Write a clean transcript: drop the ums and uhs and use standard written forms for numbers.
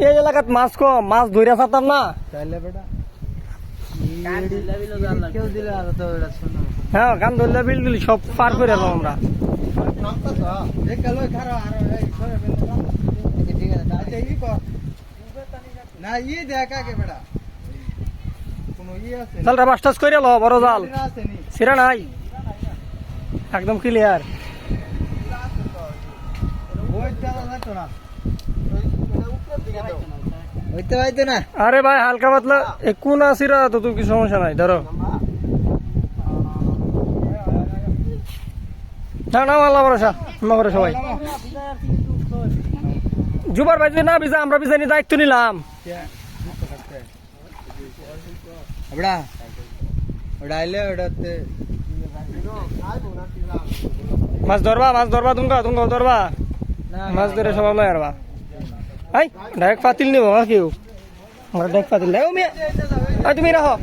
এই এলাকাত মাছ কম, মাছ ধরে ছাড়তাম না। হ্যাঁ, কান ধরলে বিল দিলি সব পার করে এলাম আমরা। জালটা বাস টাস করে লো, বড় জাল সিরা নাই, একদম ক্লিয়ার। আরে ভাই হালকা পাতলা কোন আসিরা তো তুমি কি সমস্যা নাই, ধরো না না আল্লাহ ভরসা না করে সবাই। জুবার ভাই যদি না ভিজা আমরা ভিজানি দায়িত্ব নিলাম। মাছ ধরবা তুমি ধরবা মাছ ধরে সবাই লয় আরবা। ডাইরেক্ট পাতিল নিব আর কেউ, ডাইরেক্ট পাতিল তুমি রাখো।